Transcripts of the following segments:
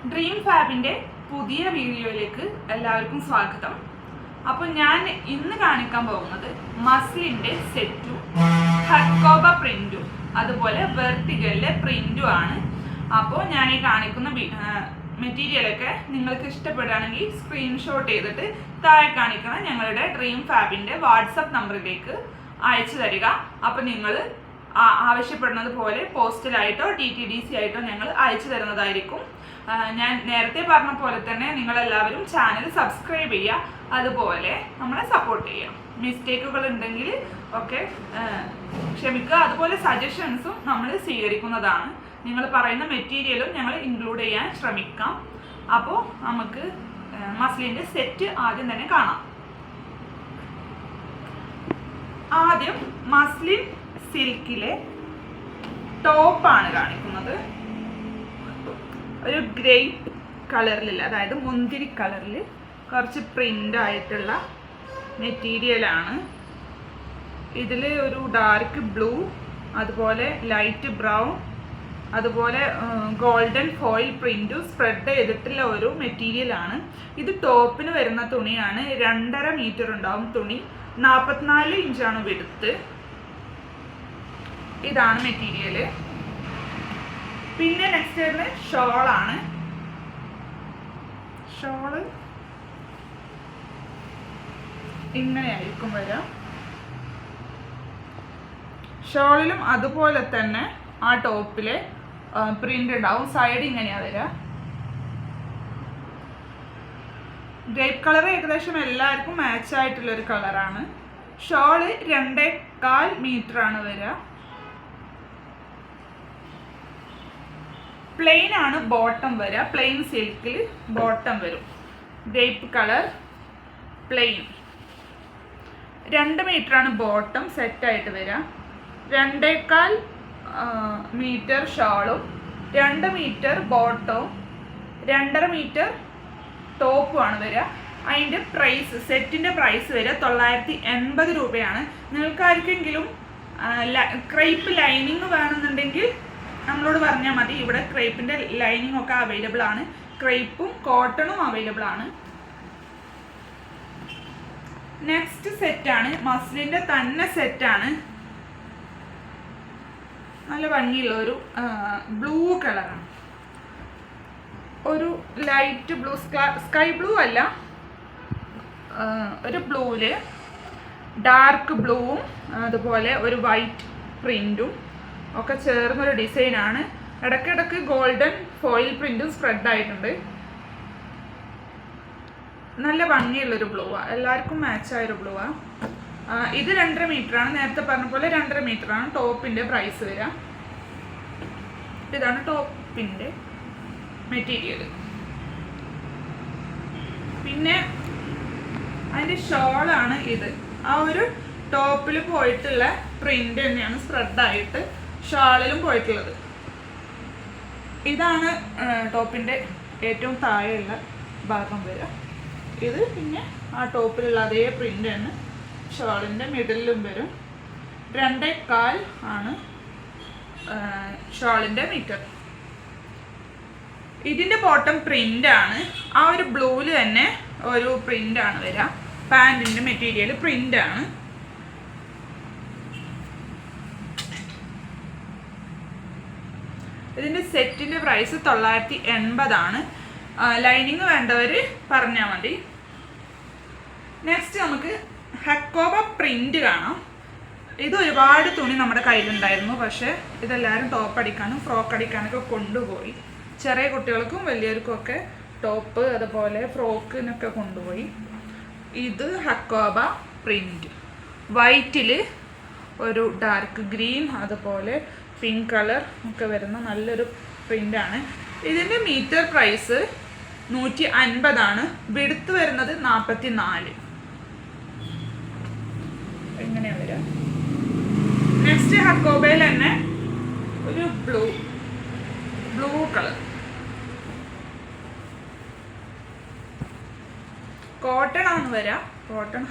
Dream ഫാബിൻ്റെ പുതിയ വീഡിയോയിലേക്ക് എല്ലാവർക്കും സ്വാഗതം. അപ്പോൾ ഞാൻ ഇന്ന് കാണിക്കാൻ പോകുന്നത് മസ്ലിൻ്റെ സെറ്റും ഹക്കോബ പ്രിൻറ്റും അതുപോലെ വെർട്ടിക്കലിലെ പ്രിൻറ്റും ആണ്. അപ്പോൾ ഞാൻ ഈ കാണിക്കുന്ന മെറ്റീരിയലൊക്കെ നിങ്ങൾക്ക് ഇഷ്ടപ്പെടുകയാണെങ്കിൽ സ്ക്രീൻഷോട്ട് ചെയ്തിട്ട് താഴെ കാണിക്കുന്ന ഞങ്ങളുടെ ഡ്രീം ഫാബിൻ്റെ വാട്സപ്പ് നമ്പറിലേക്ക് അയച്ചു തരിക. അപ്പോൾ നിങ്ങൾ ആവശ്യപ്പെടുന്നത് പോലെ പോസ്റ്റലായിട്ടോ DTDC ആയിട്ടോ ഞങ്ങൾ അയച്ചു തരുന്നതായിരിക്കും. ഞാൻ നേരത്തെ പറഞ്ഞ പോലെ തന്നെ നിങ്ങളെല്ലാവരും ചാനൽ സബ്സ്ക്രൈബ് ചെയ്യുക, അതുപോലെ നമ്മളെ സപ്പോർട്ട് ചെയ്യുക. മിസ്റ്റേക്കുകൾ ഉണ്ടെങ്കിൽ ഒക്കെ ക്ഷമിക്കുക. അതുപോലെ സജഷൻസും നമ്മൾ സ്വീകരിക്കുന്നതാണ്. നിങ്ങൾ പറയുന്ന മെറ്റീരിയലും ഞങ്ങൾ ഇൻക്ലൂഡ് ചെയ്യാൻ ശ്രമിക്കാം. അപ്പോൾ നമുക്ക് മസ്ലിൻ്റെ സെറ്റ് ആദ്യം തന്നെ കാണാം. ആദ്യം മസ്ലിൻ സിൽക്കിലെ ടോപ്പാണ് കാണിക്കുന്നത്. ഒരു ഗ്രേ കളറിലില്ല, അതായത് മുന്തിരി കളറിൽ കുറച്ച് പ്രിൻ്റ് ആയിട്ടുള്ള മെറ്റീരിയലാണ്. ഇതിൽ ഒരു ഡാർക്ക് ബ്ലൂ, അതുപോലെ ലൈറ്റ് ബ്രൗൺ, അതുപോലെ ഗോൾഡൻ ഫോയിൽ പ്രിൻറ്റും സ്പ്രെഡ് ചെയ്തിട്ടുള്ള ഒരു മെറ്റീരിയലാണ്. ഇത് ടോപ്പിന് വരുന്ന തുണിയാണ്. 2.5 മീറ്റർ ഉണ്ടാവും തുണി. 44 ഇഞ്ചാണ് വിഡ്ത്ത്. ഇതാണ് മെറ്റീരിയൽ. പിന്നെ നെക്സ്റ്റ് വരുന്നത് ഷോളാണ്. ഷോള് ഇങ്ങനെയായിരിക്കും വരിക. ഷോളിലും അതുപോലെ തന്നെ ആ ടോപ്പിലെ പ്രിന്റ് ഉണ്ടാവും. സൈഡ് ഇങ്ങനെയാണ് വരിക. ഗ്രേപ്പ് കളർ ഏകദേശം എല്ലാവർക്കും മാച്ച് ആയിട്ടുള്ളൊരു കളറാണ്. ഷോള് 2.25 മീറ്റർ ആണ് വരിക. പ്ലെയിൻ ആണ് ബോട്ടം വരിക. പ്ലെയിൻ സിൽക്കിൽ ബോട്ടം വരും. Grape colour plain. 2 മീറ്റർ ആണ് ബോട്ടം സെറ്റായിട്ട് വരിക. 2.25 മീറ്റർ ഷോളും 2 മീറ്റർ ബോട്ടവും 2.5 മീറ്റർ ടോപ്പുമാണ് വരിക. അതിൻ്റെ പ്രൈസ്, സെറ്റിൻ്റെ പ്രൈസ് വരിക 980 രൂപയാണ്. നിങ്ങൾക്ക് ആർക്കെങ്കിലും ക്രേപ്പ് ലൈനിങ് വേണമെന്നുണ്ടെങ്കിൽ നമ്മളോട് പറഞ്ഞാൽ മതി. ഇവിടെ ക്രേപ്പിൻ്റെ ലൈനിങ് ഒക്കെ അവൈലബിൾ ആണ്. ക്രേപ്പും കോട്ടണും അവൈലബിൾ ആണ്. നെക്സ്റ്റ് സെറ്റാണ് മസ്ലിൻ്റെ തന്നെ സെറ്റാണ്. നല്ല ഭംഗിയുള്ള ഒരു ബ്ലൂ കളറാണ്. ഒരു ലൈറ്റ് ബ്ലൂ, സ്കൈ ബ്ലൂ അല്ല, ഒരു ബ്ലൂവില് ഡാർക്ക് ബ്ലൂവും അതുപോലെ ഒരു വൈറ്റ് പ്രിൻറ്റും ഒക്കെ ചേർന്നൊരു ഡിസൈനാണ്. ഇടയ്ക്കിടയ്ക്ക് ഗോൾഡൻ ഫോയിൽ പ്രിൻറ്റും സ്പ്രെഡ് ആയിട്ടുണ്ട്. നല്ല ഭംഗിയുള്ളൊരു ബ്ലൂവാണ്. എല്ലാവർക്കും മാച്ചായൊരു ബ്ലൂവാണ്. ഇത് 2.5 മീറ്ററാണ്. നേരത്തെ പറഞ്ഞ പോലെ 2.5 മീറ്ററാണ് ടോപ്പിൻ്റെ പ്രൈസ് വരിക. ഇതാണ് ടോപ്പിൻ്റെ മെറ്റീരിയൽ. പിന്നെ അതിൻ്റെ ഷോളാണ് ഇത്. ആ ഒരു ടോപ്പിൽ പോയിട്ടുള്ള പ്രിൻ്റ് തന്നെയാണ് സ്പ്രെഡായിട്ട് ഷാളിലും പോയിട്ടുള്ളത്. ഇതാണ് ടോപ്പിൻ്റെ ഏറ്റവും താഴെയുള്ള ഭാഗം വരിക. ഇത് പിന്നെ ആ ടോപ്പിലുള്ള അതേ പ്രിൻ്റ് തന്നെ ഷാളിൻ്റെ മിഡിലും വരും. 2.25 ആണ് ഷാളിൻ്റെ മീറ്റർ. ഇതിൻ്റെ ബോട്ടം പ്രിൻ്റാണ്. ആ ഒരു ബ്ലൂവിൽ തന്നെ ഒരു പ്രിൻ്റാണ് വരിക. പാൻറ്റിൻ്റെ മെറ്റീരിയൽ പ്രിൻ്റാണ്. ഇതിൻ്റെ സെറ്റിൻ്റെ പ്രൈസ് 980 ആണ്. ലൈനിങ് വേണ്ടവർ പറഞ്ഞാൽ മതി. നെക്സ്റ്റ് നമുക്ക് ഹക്കോബ പ്രിൻ്റ് കാണാം. ഇത് ഒരുപാട് തുണി നമ്മുടെ കയ്യിലുണ്ടായിരുന്നു. പക്ഷേ ഇതെല്ലാവരും ടോപ്പ് അടിക്കാനും ഫ്രോക്ക് അടിക്കാനൊക്കെ കൊണ്ടുപോയി. ചെറിയ കുട്ടികൾക്കും വലിയവർക്കും ഒക്കെ ടോപ്പ് അതുപോലെ ഫ്രോക്കിനൊക്കെ കൊണ്ടുപോയി. ഇത് ഹക്കോബ പ്രിൻ്റ്. വൈറ്റിൽ ഒരു ഡാർക്ക് ഗ്രീൻ അതുപോലെ പിങ്ക് കളർ ഒക്കെ വരുന്ന നല്ലൊരു പ്രിൻ്റാണ്. ഇതിൻ്റെ മീറ്റർ പ്രൈസ് 150 ആണ്. വിഡ്ത്ത് വരുന്നത് 44. എങ്ങനെയാണ് വരിക. നെക്സ്റ്റ് ഹക്കോബയിൽ തന്നെ ഒരു ബ്ലൂ കളർ കോട്ടൺ ആണ് വരിക. കോട്ടൺ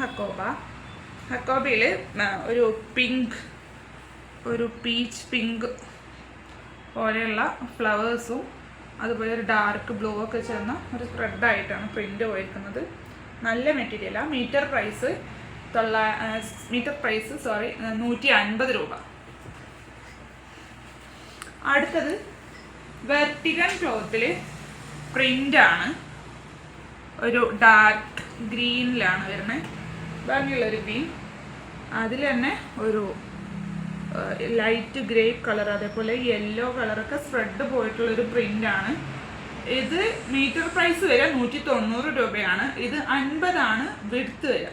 ഹക്കോബയിൽ ഒരു പിങ്ക്, ഒരു പീച്ച് പിങ്ക് പോലെയുള്ള ഫ്ലവേഴ്സും അതുപോലെ ഒരു ഡാർക്ക് ബ്ലൂ ഒക്കെ ചേർന്ന ഒരു സ്പ്രെഡായിട്ടാണ് പ്രിൻ്റ് പോയിരിക്കുന്നത്. നല്ല മെറ്റീരിയലാണ്. മീറ്റർ പ്രൈസ് 150 രൂപ. അടുത്തത് വെർട്ടിഗൻ ക്ലോത്തിൽ പ്രിൻ്റാണ്. ഒരു ഡാർക്ക് ഗ്രീനിലാണ് വരുന്നത്, ഭംഗിയുള്ളൊരു ഗ്രീൻ. അതിൽ തന്നെ ഒരു ലൈറ്റ് ഗ്രേ കളർ, അതേപോലെ യെല്ലോ കളറൊക്കെ സ്പ്രെഡ് പോയിട്ടുള്ളൊരു പ്രിൻ്റാണ്. ഇത് മീറ്റർ പ്രൈസ് വരെ 190 രൂപയാണ്. ഇത് 50 വിഡ്ത്ത് വരിക.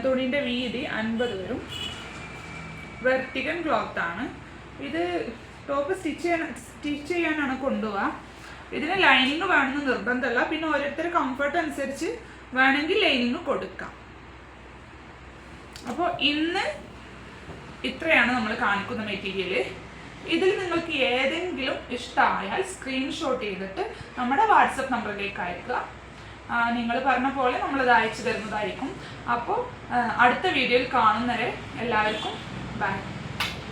തുണിൻ്റെ വീതി 50 വരും. വെർട്ടിഗൻ ക്ലോത്താണ് ഇത്. ടോപ്പ് സ്റ്റിച്ച് ചെയ്യാനാണ് കൊണ്ടുപോവുക. ഇതിന് ലൈനിങ് വേണമെന്ന് നിർബന്ധമല്ല. പിന്നെ ഓരോരുത്തരുടെ കംഫർട്ട് അനുസരിച്ച് വേണമെങ്കിൽ ലൈനിങ് കൊടുക്കാം. അപ്പോൾ ഇന്ന് ഇത്രയാണ് നമ്മൾ കാണിക്കുന്ന മെറ്റീരിയൽ. ഇതിൽ നിങ്ങൾക്ക് ഏതെങ്കിലും ഇഷ്ടമായാൽ സ്ക്രീൻഷോട്ട് ചെയ്തിട്ട് നമ്മുടെ വാട്സപ്പ് നമ്പറിലേക്ക് അയക്കുക. നിങ്ങൾ പറഞ്ഞ പോലെ നമ്മളത് അയച്ചു തരുന്നതായിരിക്കും. അപ്പോൾ അടുത്ത വീഡിയോയിൽ കാണുന്നവരെ എല്ലാവർക്കും ബൈ.